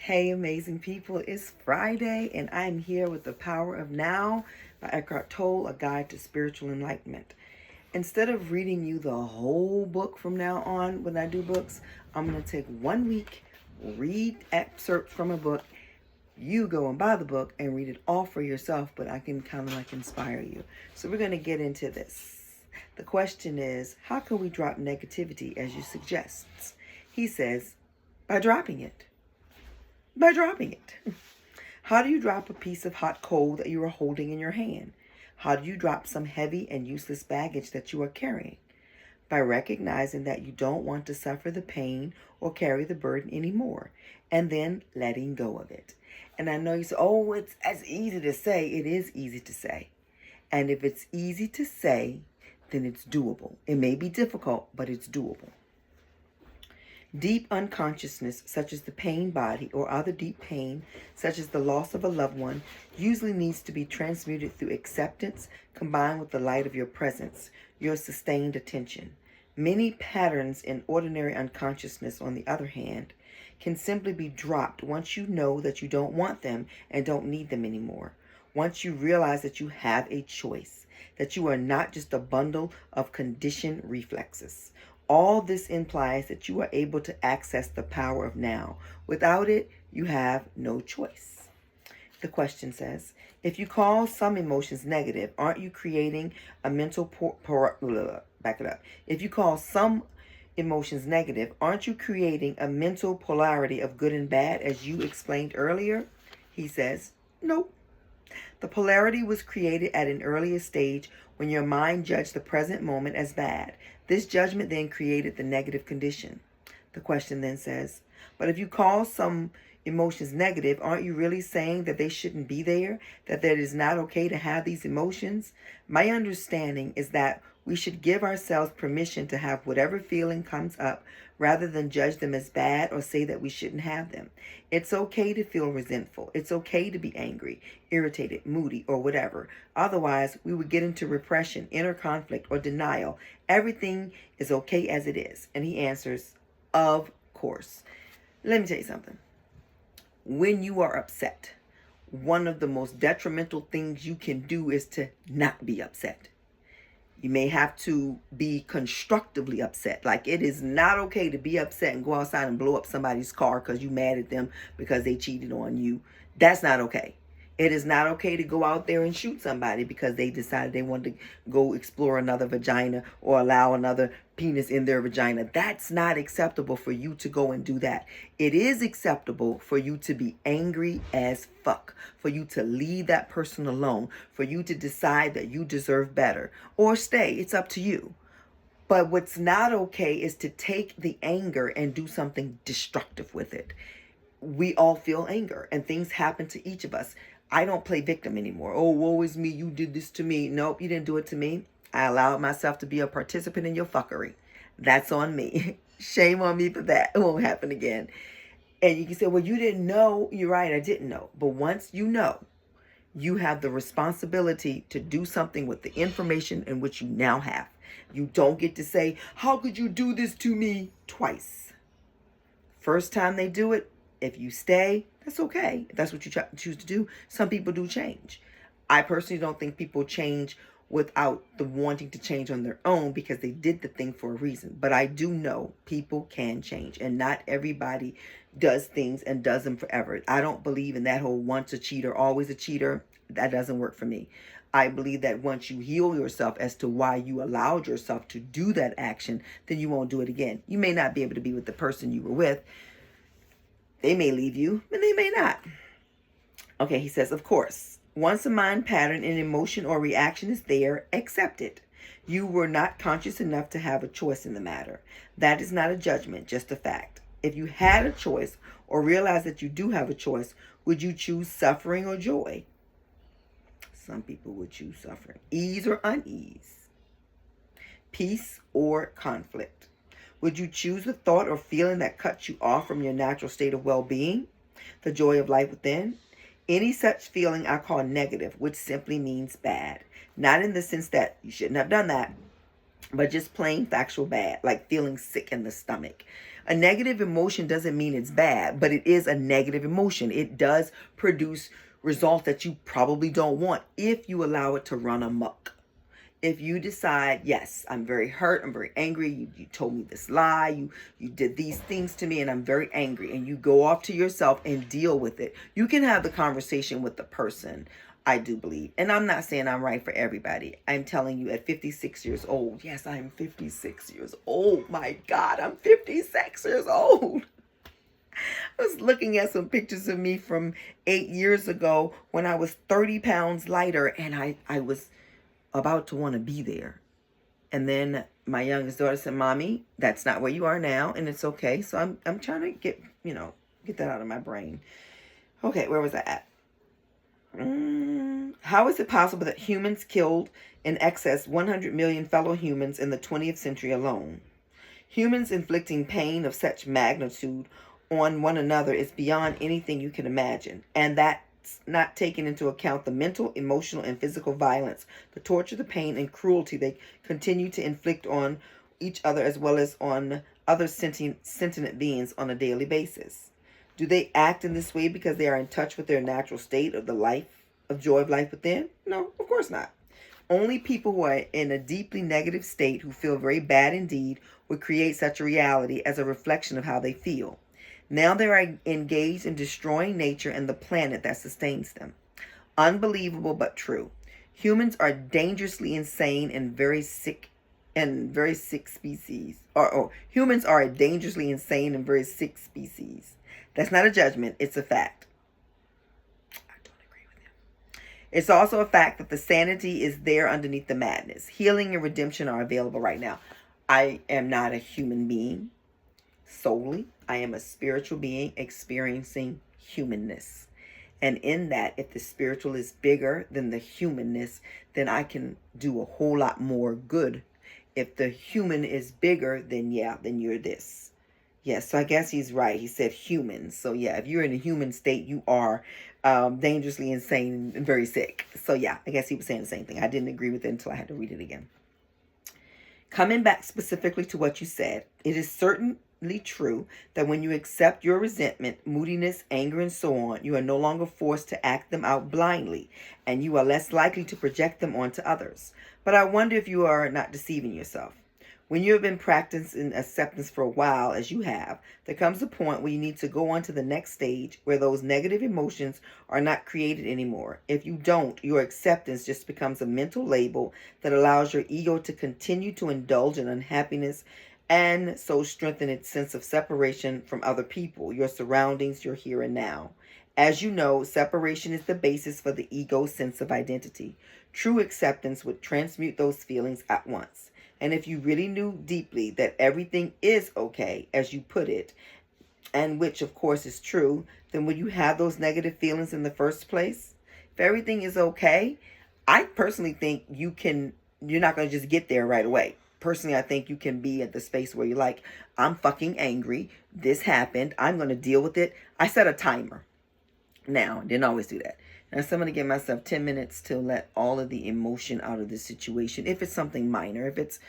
Hey, amazing people, it's Friday, and I'm here with The Power of Now by Eckhart Tolle, a guide to spiritual enlightenment. Instead of reading you the whole book from now on when I do books, I'm going to take 1 week, read excerpts from a book. You go and buy the book and read it all for yourself, but I can kind of like inspire you. So we're going to get into this. The question is, how can we drop negativity as you suggest? He says, by dropping it. By dropping it. How do you drop a piece of hot coal that you are holding in your hand? How do you drop some heavy and useless baggage that you are carrying? By recognizing that you don't want to suffer the pain or carry the burden anymore, and then letting go of it. And I know you say, oh, it's as easy to say. It is easy to say. And if it's easy to say, then it's doable. It may be difficult, but it's doable. Deep unconsciousness, such as the pain body or other deep pain, such as the loss of a loved one, usually needs to be transmuted through acceptance combined with the light of your presence, your sustained attention. Many patterns in ordinary unconsciousness, on the other hand, can simply be dropped once you know that you don't want them and don't need them anymore. Once you realize that you have a choice, that you are not just a bundle of conditioned reflexes. All this implies that you are able to access the power of now. Without it, you have no choice. The question says, if you call some emotions negative, aren't you creating a mental back it up. If you call some emotions negative, aren't you creating a mental polarity of good and bad, as you explained earlier? He says, nope. The polarity was created at an earlier stage when your mind judged the present moment as bad. This judgment then created the negative condition. The question then says, but if you call some emotions negative, aren't you really saying that they shouldn't be there? That it is not okay to have these emotions? My understanding is that we should give ourselves permission to have whatever feeling comes up rather than judge them as bad or say that we shouldn't have them. It's okay to feel resentful. It's okay to be angry, irritated, moody, or whatever. Otherwise, we would get into repression, inner conflict, or denial. Everything is okay as it is. And he answers, of course. Let me tell you something. When you are upset, one of the most detrimental things you can do is to not be upset. You may have to be constructively upset. Like, it is not okay to be upset and go outside and blow up somebody's car because you mad at them because they cheated on you. That's not okay. It is not okay to go out there and shoot somebody because they decided they wanted to go explore another vagina or allow another penis in their vagina. That's not acceptable for you to go and do that. It is acceptable for you to be angry as fuck, for you to leave that person alone, for you to decide that you deserve better or stay. It's up to you. But what's not okay is to take the anger and do something destructive with it. We all feel anger and things happen to each of us. I don't play victim anymore. Oh, woe is me. You did this to me. Nope, you didn't do it to me. I allowed myself to be a participant in your fuckery. That's on me. Shame on me for that. It won't happen again. And you can say, well, you didn't know. You're right. I didn't know. But once you know, you have the responsibility to do something with the information in which you now have. You don't get to say, how could you do this to me twice? First time they do it, if you stay, that's okay. If that's what you choose to do. Some people do change. I personally don't think people change without the wanting to change on their own because they did the thing for a reason. But I do know people can change, and not everybody does things and does them forever. I don't believe in that whole once a cheater, always a cheater. That doesn't work for me. I believe that once you heal yourself as to why you allowed yourself to do that action, then you won't do it again. You may not be able to be with the person you were with. They may leave you, and they may not. Okay, he says, of course, once a mind pattern, an emotion, or reaction is there, accept it. You were not conscious enough to have a choice in the matter. That is not a judgment, just a fact. If you had a choice or realize that you do have a choice, would you choose suffering or joy? Some people would choose suffering. Ease or unease? Peace or conflict? Would you choose the thought or feeling that cuts you off from your natural state of well-being, the joy of life within? Any such feeling I call negative, which simply means bad. Not in the sense that you shouldn't have done that, but just plain factual bad, like feeling sick in the stomach. A negative emotion doesn't mean it's bad, but it is a negative emotion. It does produce results that you probably don't want if you allow it to run amok. If you decide, yes, I'm very hurt, I'm very angry, you told me this lie, you did these things to me, and I'm very angry, and you go off to yourself and deal with it, you can have the conversation with the person, I do believe. And I'm not saying I'm right for everybody. I'm telling you, at 56 years old, yes, I'm 56 years old. My God, I'm 56 years old. I was looking at some pictures of me from 8 years ago when I was 30 pounds lighter, and I was about to want to be there. And then my youngest daughter said, Mommy, that's not where you are now, and it's okay. So I'm trying to get that out of my brain. Okay, where was I at? How is it possible that humans killed in excess 100 million fellow humans in the 20th century alone? Humans inflicting pain of such magnitude on one another is beyond anything you can imagine. And that's not taking into account the mental, emotional, and physical violence, the torture, the pain, and cruelty they continue to inflict on each other as well as on other sentient beings on a daily basis. Do they act in this way because they are in touch with their natural state of the life, of joy of life within? No, of course not. Only people who are in a deeply negative state, who feel very bad indeed, would create such a reality as a reflection of how they feel. Now they are engaged in destroying nature and the planet that sustains them. Unbelievable but true. Humans are dangerously insane and very sick species. Humans are a dangerously insane and very sick species. That's not a judgment, it's a fact. I don't agree with him. It's also a fact that the sanity is there underneath the madness. Healing and redemption are available right now. I am not a human being solely. I am a spiritual being experiencing humanness. And in that, if the spiritual is bigger than the humanness, then I can do a whole lot more good. If the human is bigger, then you're this. Yes, so I guess he's right. He said humans. So yeah, if you're in a human state, you are dangerously insane and very sick. So yeah, I guess he was saying the same thing. I didn't agree with it until I had to read it again. Coming back specifically to what you said, it is certainly true that when you accept your resentment, moodiness, anger, and so on, you are no longer forced to act them out blindly, and you are less likely to project them onto others. But I wonder if you are not deceiving yourself. When you have been practicing acceptance for a while, as you have, there comes a point where you need to go on to the next stage where those negative emotions are not created anymore. If you don't, your acceptance just becomes a mental label that allows your ego to continue to indulge in unhappiness and so strengthen its sense of separation from other people, your surroundings, your here and now. As you know, separation is the basis for the ego's sense of identity. True acceptance would transmute those feelings at once. And if you really knew deeply that everything is okay, as you put it, and which of course is true, then would you have those negative feelings in the first place? If everything is okay, I personally think you're not going to just get there right away. Personally, I think you can be at the space where you're like, I'm fucking angry. This happened. I'm going to deal with it. I set a timer. Now, I didn't always do that. Now, so I'm going to give myself 10 minutes to let all of the emotion out of the situation. If it's something minor, if it's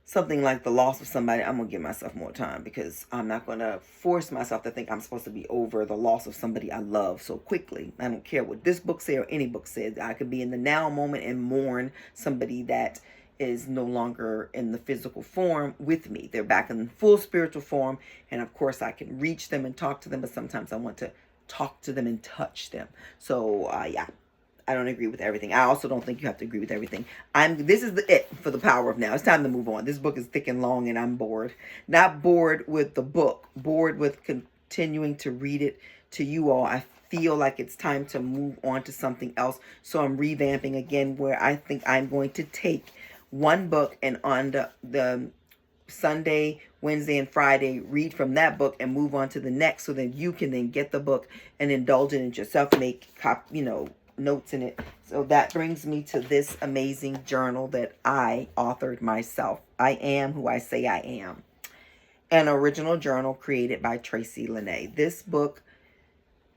something like the loss of somebody, I'm going to give myself more time because I'm not going to force myself to think I'm supposed to be over the loss of somebody I love so quickly. I don't care what this book says or any book says. I could be in the now moment and mourn somebody that is no longer in the physical form with me. They're back in full spiritual form. And of course, I can reach them and talk to them, but sometimes I want to talk to them and touch them. So yeah, I don't agree with everything. I also don't think you have to agree with everything. This is it for the power of now. It's time to move on. This book is thick and long and I'm bored. Not bored with the book, bored with continuing to read it to you all. I feel like it's time to move on to something else. So I'm revamping again where I think I'm going to take one book and on the Sunday, Wednesday, and Friday, read from that book and move on to the next, so that you can then get the book and indulge in it yourself, make notes in it. So that brings me to this amazing journal that I authored myself. I am who I say I am. An original journal created by Tracy Lene. This book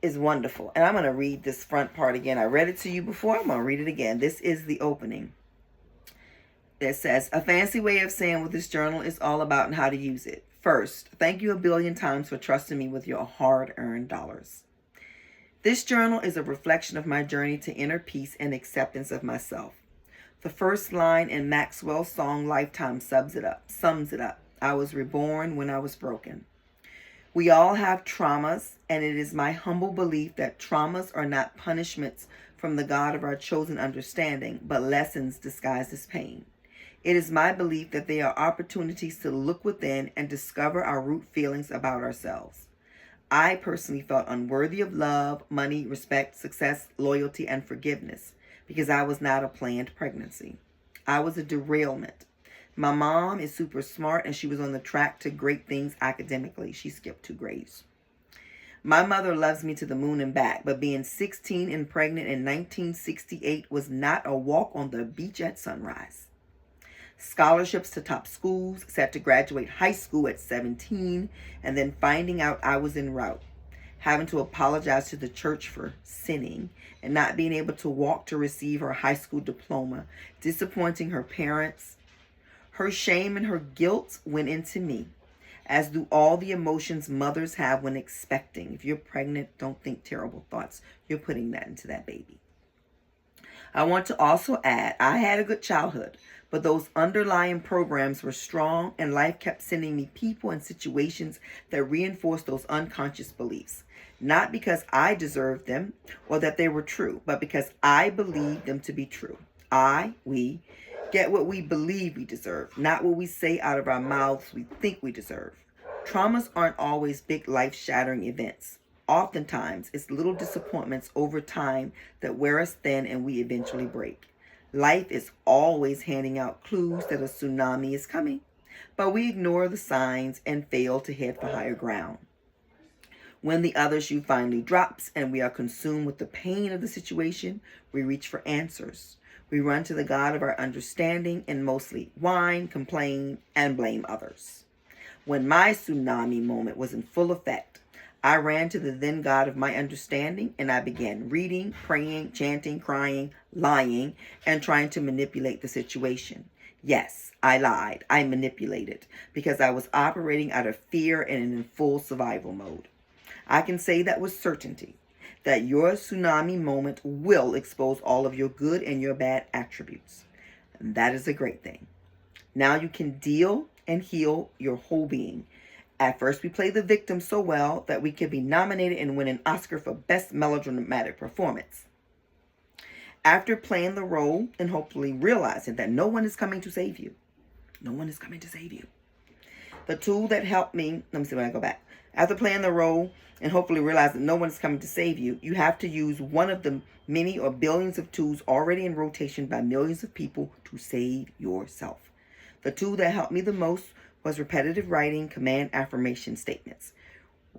is wonderful. And I'm going to read this front part again. I read it to you before. I'm going to read it again. This is the opening. It says, a fancy way of saying what this journal is all about and how to use it. First, thank you a billion times for trusting me with your hard-earned dollars. This journal is a reflection of my journey to inner peace and acceptance of myself. The first line in Maxwell's song Lifetime sums it up. I was reborn when I was broken. We all have traumas, and it is my humble belief that traumas are not punishments from the God of our chosen understanding, but lessons disguised as pain. It is my belief that they are opportunities to look within and discover our root feelings about ourselves. I personally felt unworthy of love, money, respect, success, loyalty, and forgiveness because I was not a planned pregnancy. I was a derailment. My mom is super smart and she was on the track to great things academically. She skipped 2 grades. My mother loves me to the moon and back, but being 16 and pregnant in 1968 was not a walk on the beach at sunrise. Scholarships to top schools, set to graduate high school at 17, and then finding out I was en route, having to apologize to the church for sinning, and not being able to walk to receive her high school diploma, disappointing her parents. Her shame and her guilt went into me, as do all the emotions mothers have when expecting. If you're pregnant, don't think terrible thoughts. You're putting that into that baby. I want to also add, I had a good childhood, but those underlying programs were strong and life kept sending me people and situations that reinforced those unconscious beliefs. Not because I deserved them or that they were true, but because I believed them to be true. We get what we believe we deserve, not what we say out of our mouths we think we deserve. Traumas aren't always big life-shattering events. Oftentimes, it's little disappointments over time that wear us thin and we eventually break. Life is always handing out clues that a tsunami is coming, but we ignore the signs and fail to head for higher ground. When the other shoe finally drops and we are consumed with the pain of the situation, we reach for answers. We run to the God of our understanding and mostly whine, complain, and blame others. When my tsunami moment was in full effect, I ran to the then God of my understanding and I began reading, praying, chanting, crying, lying, and trying to manipulate the situation. Yes, I lied. I manipulated because I was operating out of fear and in full survival mode. I can say that with certainty that your tsunami moment will expose all of your good and your bad attributes. And that is a great thing. Now you can deal and heal your whole being. At first, we play the victim so well that we can be nominated and win an Oscar for Best Melodramatic Performance. After playing the role and hopefully realizing that no one is coming to save you. No one is coming to save you. The tool that helped me, let me see when I go back. After playing the role and hopefully realizing that no one is coming to save you, you have to use one of the many or billions of tools already in rotation by millions of people to save yourself. The tool that helped me the most was repetitive writing, command affirmation statements.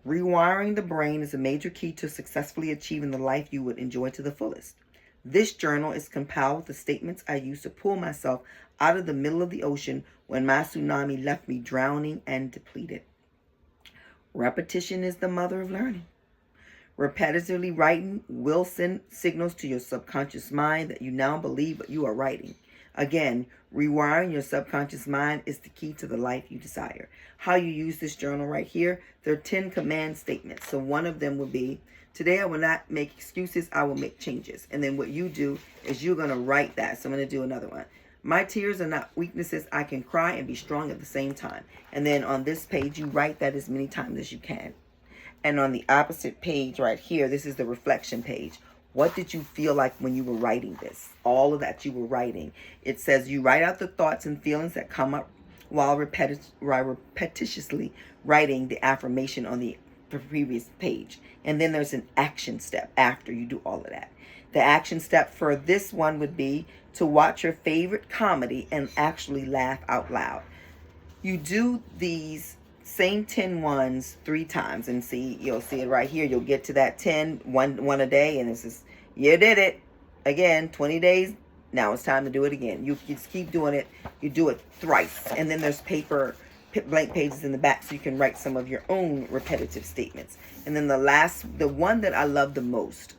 Rewiring the brain is a major key to successfully achieving the life you would enjoy to the fullest. This journal is compiled with the statements I used to pull myself out of the middle of the ocean when my tsunami left me drowning and depleted. Repetition is the mother of learning. Repetitively writing will send signals to your subconscious mind that you now believe what you are writing. Again, rewiring your subconscious mind is the key to the life you desire. How you use this journal right here, there are 10 command statements. So one of them would be, today I will not make excuses, I will make changes. And then what you do is you're going to write that. So I'm going to do another one. My tears are not weaknesses, I can cry and be strong at the same time. And then on this page, you write that as many times as you can. And on the opposite page right here, this is the reflection page. What did you feel like when you were writing this? All of that you were writing. It says you write out the thoughts and feelings that come up while repetitiously writing the affirmation on the previous page. And then there's an action step after you do all of that. The action step for this one would be to watch your favorite comedy and actually laugh out loud. You do these same 10 ones 3 times and see, you'll see it right here. You'll get to that 10, one a day, and this is, you did it. Again, 20 days. Now it's time to do it again. You just keep doing it. You do it thrice. And then there's blank pages in the back so you can write some of your own repetitive statements. And then the one that I love the most,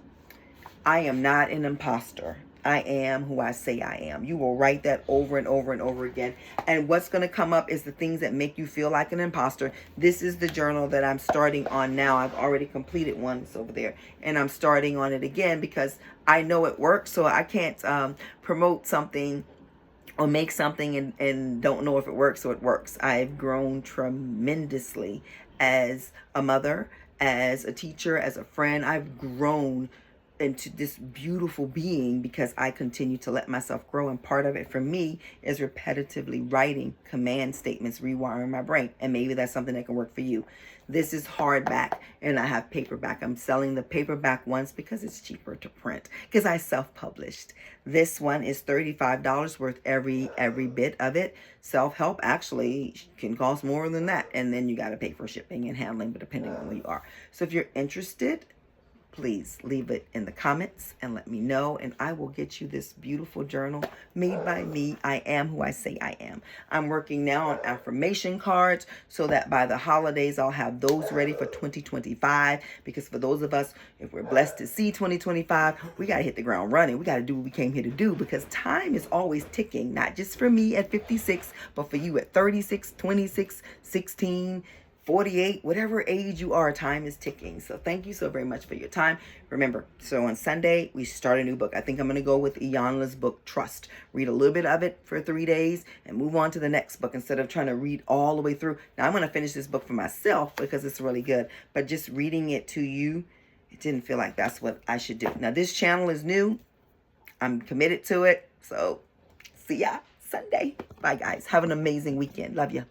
I am not an imposter. I am who I say I am. You will write that over and over and over again. And what's going to come up is the things that make you feel like an imposter. This is the journal that I'm starting on now. I've already completed one. It's over there. And I'm starting on it again because I know it works. So I can't promote something or make something and don't know if it works. So it works. I've grown tremendously as a mother, as a teacher, as a friend. I've grown into this beautiful being because I continue to let myself grow. And part of it for me is repetitively writing command statements, rewiring my brain. And maybe that's something that can work for you. This is hardback and I have paperback. I'm selling the paperback ones because it's cheaper to print because I self-published. This one is $35 worth every bit of it. Self-help actually can cost more than that. And then you got to pay for shipping and handling, but depending on where you are. So if you're interested, please leave it in the comments and let me know, and I will get you this beautiful journal made by me. I am who I say I am. I'm working now on affirmation cards so that by the holidays I'll have those ready for 2025, because for those of us, if we're blessed to see 2025, we got to hit the ground running. We got to do what we came here to do, because time is always ticking, not just for me at 56, but for you at 36, 26, 16, 48, whatever age you are, time is ticking. So thank you so very much for your time. Remember, so on Sunday, we start a new book. I think I'm going to go with Iyanla's book, Trust. Read a little bit of it for 3 days and move on to the next book instead of trying to read all the way through. Now, I'm going to finish this book for myself because it's really good. But just reading it to you, it didn't feel like that's what I should do. Now, this channel is new. I'm committed to it. So see ya Sunday. Bye, guys. Have an amazing weekend. Love ya.